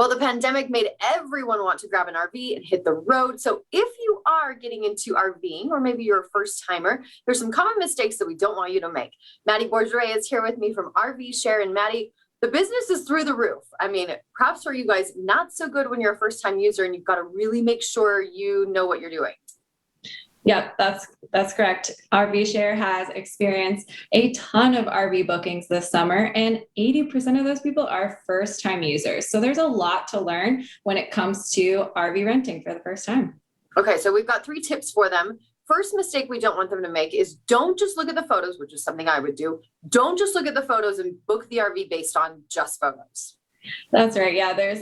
Well, the pandemic made everyone want to grab an RV and hit the road. So if you are getting into RVing, or maybe you're a first timer, there's some common mistakes that we don't want you to make. Maddie Bourgeois is here with me from RV Share. And Maddie, the business is through the roof. I mean, props for you guys. Not so good when you're a first time user and you've got to really make sure you know what you're doing. Yep, that's correct. RV Share has experienced a ton of RV bookings this summer, and 80% of those people are first-time users. So there's a lot to learn when it comes to RV renting for the first time. Okay, so we've got 3 tips for them. First mistake we don't want them to make is don't just look at the photos, which is something I would do. Don't just look at the photos and book the RV based on just photos. That's right. Yeah, there's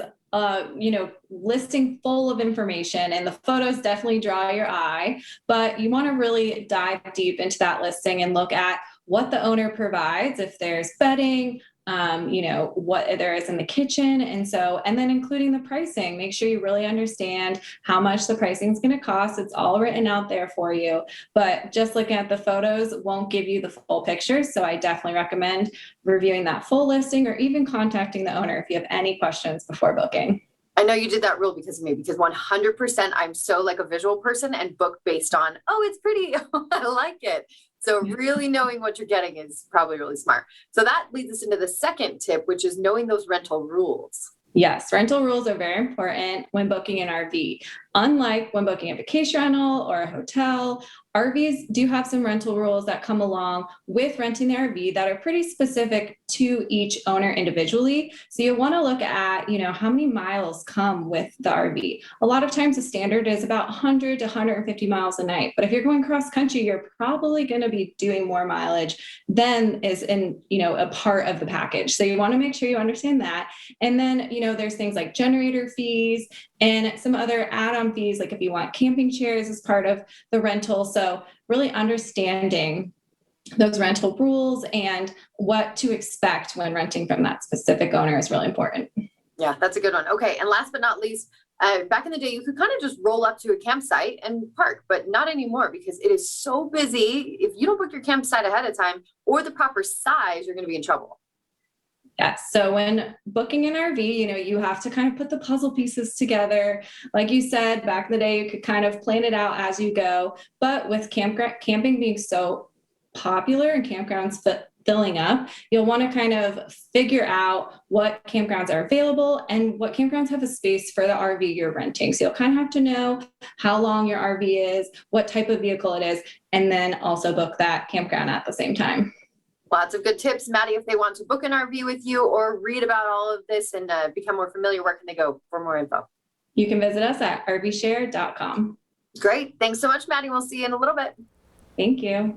listing full of information, and the photos definitely draw your eye, but you want to really dive deep into that listing and look at what the owner provides, if there's bedding, what there is in the kitchen. And then including the pricing, make sure you really understand how much the pricing is going to cost. It's all written out there for you, but just looking at the photos won't give you the full picture. So I definitely recommend reviewing that full listing or even contacting the owner if you have any questions before booking. I know you did that rule because of me, because 100% I'm so like a visual person and book based on, oh, it's pretty. I like it. So really knowing what you're getting is probably really smart. So that leads us into the second tip, which is knowing those rental rules. Yes, rental rules are very important when booking an RV. Unlike when booking a vacation rental or a hotel, RVs do have some rental rules that come along with renting the RV that are pretty specific to each owner individually. So you want to look at, how many miles come with the RV. A lot of times the standard is about 100 to 150 miles a night. But if you're going cross country, you're probably going to be doing more mileage than is in, a part of the package. So you want to make sure you understand that. And then, there's things like generator fees and some other add-on fees, like if you want camping chairs as part of the rental. So really understanding those rental rules and what to expect when renting from that specific owner is really important. Yeah, that's a good one. Okay. And last but not least, back in the day, you could kind of just roll up to a campsite and park, but not anymore because it is so busy. If you don't book your campsite ahead of time or the proper size, you're going to be in trouble. Yes. So when booking an RV, you have to kind of put the puzzle pieces together. Like you said, back in the day, you could kind of plan it out as you go. But with camping being so popular and campgrounds filling up, you'll want to kind of figure out what campgrounds are available and what campgrounds have a space for the RV you're renting. So you'll kind of have to know how long your RV is, what type of vehicle it is, and then also book that campground at the same time. Lots of good tips. Maddie, if they want to book an RV with you or read about all of this and become more familiar, where can they go for more info? You can visit us at rvshare.com. Great. Thanks so much, Maddie. We'll see you in a little bit. Thank you.